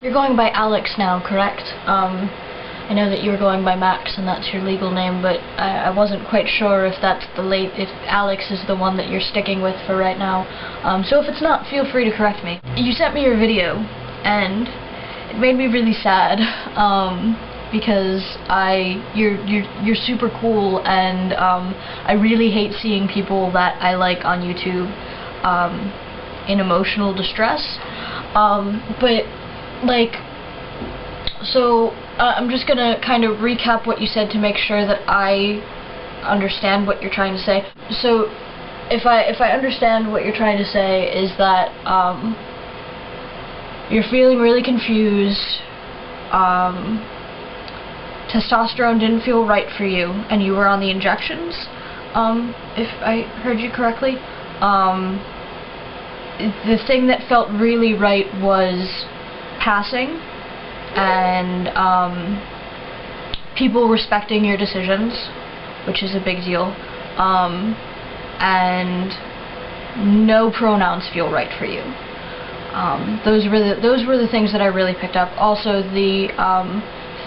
You're going by Alix now, correct? I know that you were going by Max and that's your legal name, but I wasn't quite sure if that's if Alix is the one that you're sticking with for right now. So if it's not, feel free to correct me. You sent me your video, and it made me really sad, because you're super cool, and I really hate seeing people that I like on YouTube in emotional distress. I'm just gonna kind of recap what you said to make sure that I understand what you're trying to say. So, if I understand what you're trying to say is that you're feeling really confused, testosterone didn't feel right for you, and you were on the injections, if I heard you correctly. The thing that felt really right was passing, and people respecting your decisions, which is a big deal, and no pronouns feel right for you. Those were the things that I really picked up. Also, the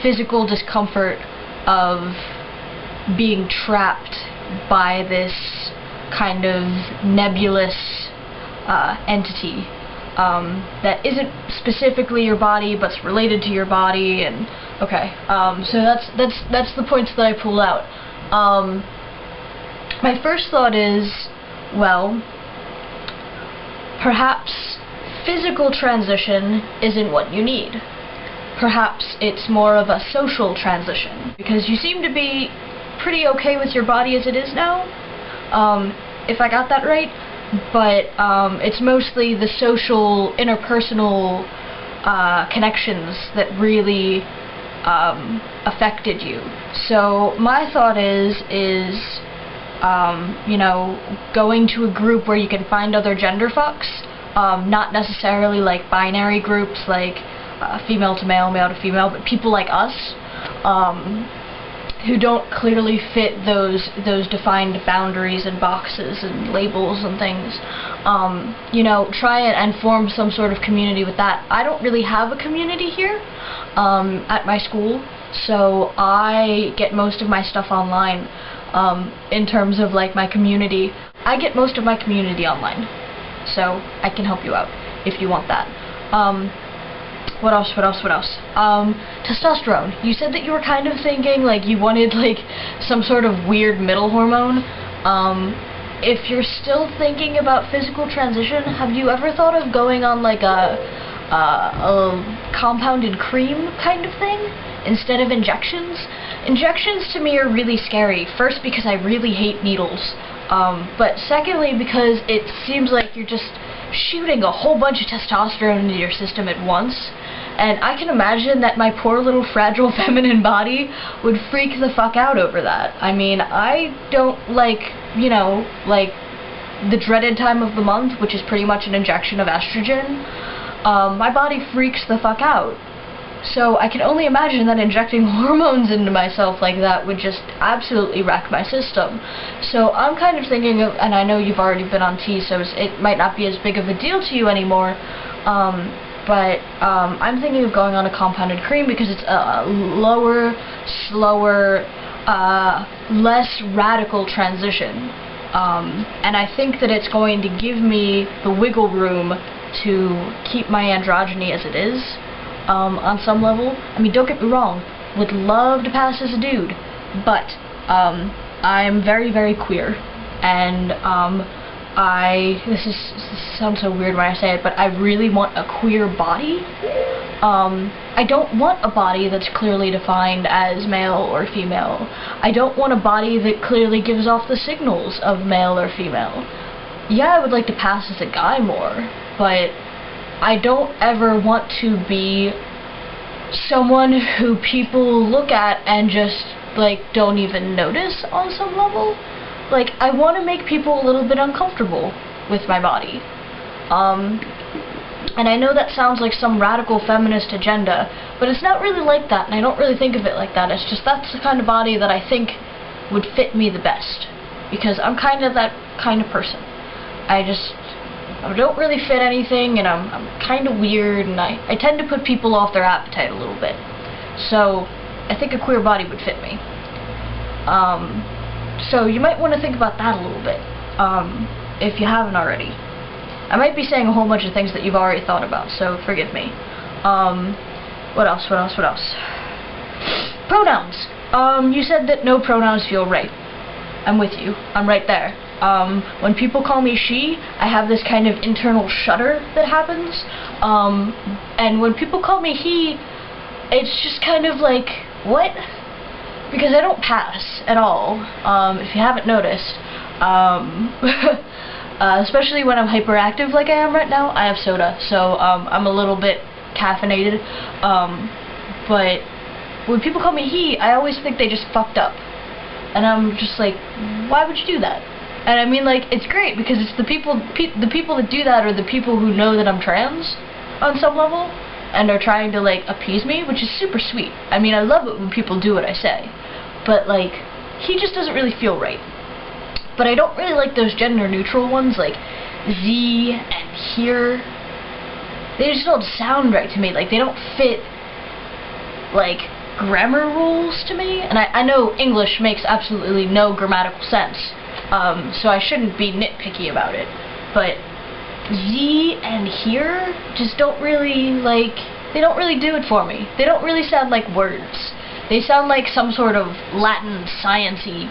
physical discomfort of being trapped by this kind of nebulous entity that isn't specifically your body, but's related to your body. And okay, so that's the points that I pulled out. My first thought is, well, perhaps physical transition isn't what you need. Perhaps it's more of a social transition, because you seem to be pretty okay with your body as it is now, if I got that right. But it's mostly the social, interpersonal connections that really affected you. So my thought is you know, going to a group where you can find other gender fucks, not necessarily like binary groups like female to male, male to female, but people like us, who don't clearly fit those defined boundaries and boxes and labels and things. You know, try and form some sort of community with that. I don't really have a community here at my school, so I get most of my stuff online. In terms of like my community, I get most of my community online, so I can help you out if you want that. What else? Testosterone. You said that you were kind of thinking like you wanted like some sort of weird middle hormone. If you're still thinking about physical transition, have you ever thought of going on like a compounded cream kind of thing instead of injections? Injections to me are really scary. First, because I really hate needles. But secondly, because it seems like you're just shooting a whole bunch of testosterone into your system at once, and I can imagine that my poor little fragile feminine body would freak the fuck out over that. I mean, I don't like, you know, like the dreaded time of the month, which is pretty much an injection of estrogen. My body freaks the fuck out. So I can only imagine that injecting hormones into myself like that would just absolutely wreck my system. So I'm kind of thinking of, and I know you've already been on T, so it might not be as big of a deal to you anymore, but I'm thinking of going on a compounded cream because it's a lower, slower, less radical transition. And I think that it's going to give me the wiggle room to keep my androgyny as it is. On some level. I mean, don't get me wrong, would love to pass as a dude, but I'm very, very queer, and this sounds so weird when I say it, but I really want a queer body. I don't want a body that's clearly defined as male or female. I don't want a body that clearly gives off the signals of male or female. Yeah, I would like to pass as a guy more, but I don't ever want to be someone who people look at and just, like, don't even notice on some level. Like, I want to make people a little bit uncomfortable with my body. And I know that sounds like some radical feminist agenda, but it's not really like that, and I don't really think of it like that. It's just that's the kind of body that I think would fit me the best, because I'm kind of that kind of person. I just I don't really fit anything, and I'm kind of weird, and I tend to put people off their appetite a little bit. So I think a queer body would fit me. So you might want to think about that a little bit, if you haven't already. I might be saying a whole bunch of things that you've already thought about, so forgive me. What else? Pronouns. You said that no pronouns feel right. I'm with you. I'm right there. When people call me she, I have this kind of internal shudder that happens. And when people call me he, it's just kind of like, what? Because I don't pass at all, if you haven't noticed. Especially when I'm hyperactive like I am right now. I have soda, so I'm a little bit caffeinated. But when people call me he, I always think they just fucked up. And I'm just like, why would you do that? And I mean, like, it's great because it's the people that do that are the people who know that I'm trans on some level and are trying to, like, appease me, which is super sweet. I mean, I love it when people do what I say. But, like, he just doesn't really feel right. But I don't really like those gender-neutral ones, like Z and here. They just don't sound right to me. Like, they don't fit, like, grammar rules to me. And I know English makes absolutely no grammatical sense. So I shouldn't be nitpicky about it. But Z and here just don't really, like, they don't really do it for me. They don't really sound like words. They sound like some sort of Latin science-y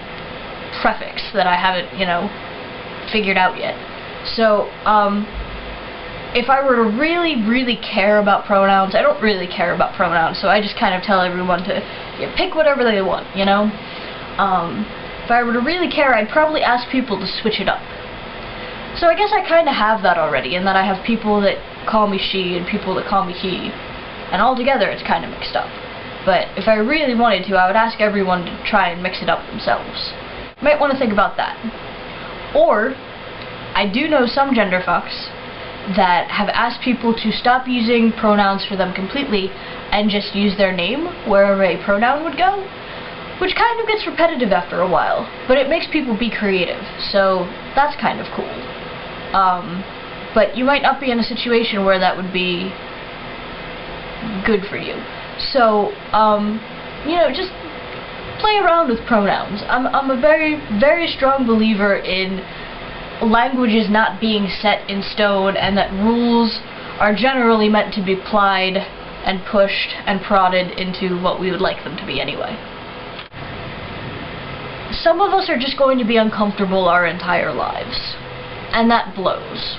prefix that I haven't, you know, figured out yet. So, if I were to really, really care about pronouns, I don't really care about pronouns, so I just kind of tell everyone to pick whatever they want, you know? If I were to really care, I'd probably ask people to switch it up. So I guess I kind of have that already, in that I have people that call me she and people that call me he, and altogether it's kind of mixed up. But if I really wanted to, I would ask everyone to try and mix it up themselves. You might want to think about that. Or, I do know some gender fucks that have asked people to stop using pronouns for them completely and just use their name wherever a pronoun would go, which kind of gets repetitive after a while, but it makes people be creative, so that's kind of cool. But you might not be in a situation where that would be good for you. So, you know, just play around with pronouns. I'm a very, very strong believer in languages not being set in stone, and that rules are generally meant to be applied and pushed and prodded into what we would like them to be anyway. Some of us are just going to be uncomfortable our entire lives, and that blows.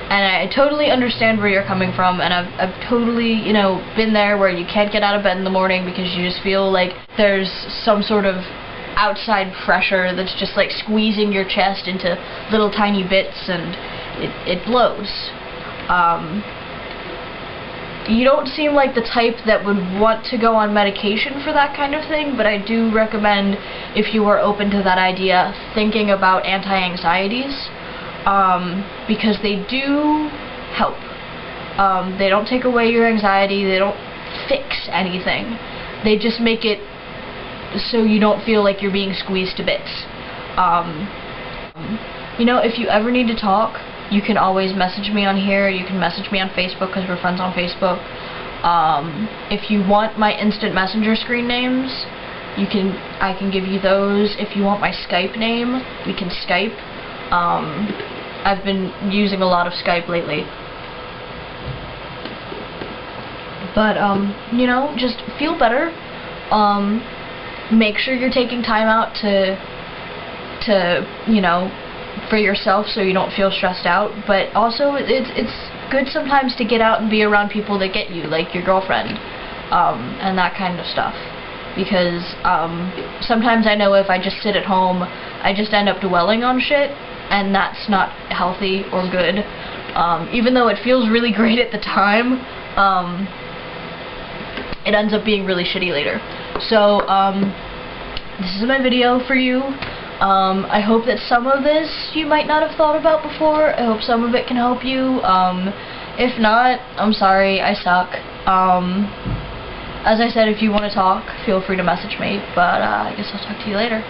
And I totally understand where you're coming from, and I've totally, you know, been there where you can't get out of bed in the morning because you just feel like there's some sort of outside pressure that's just like squeezing your chest into little tiny bits, and it blows. You don't seem like the type that would want to go on medication for that kind of thing, but I do recommend, if you are open to that idea, thinking about anti-anxieties, because they do help. They don't take away your anxiety, they don't fix anything, they just make it so you don't feel like you're being squeezed to bits. You know, if you ever need to talk, you can always message me on here. You can message me on Facebook because we're friends on Facebook. If you want my instant messenger screen names, I can give you those. If you want my Skype name, we can Skype. I've been using a lot of Skype lately. But, you know, just feel better. Make sure you're taking time out to, you know, for yourself so you don't feel stressed out, but also it's good sometimes to get out and be around people that get you, like your girlfriend, and that kind of stuff, because sometimes I know if I just sit at home, I just end up dwelling on shit, and that's not healthy or good. Even though it feels really great at the time, it ends up being really shitty later. So this is my video for you. I hope that some of this you might not have thought about before. I hope some of it can help you. If not, I'm sorry, I suck. As I said, if you want to talk, feel free to message me, but I guess I'll talk to you later.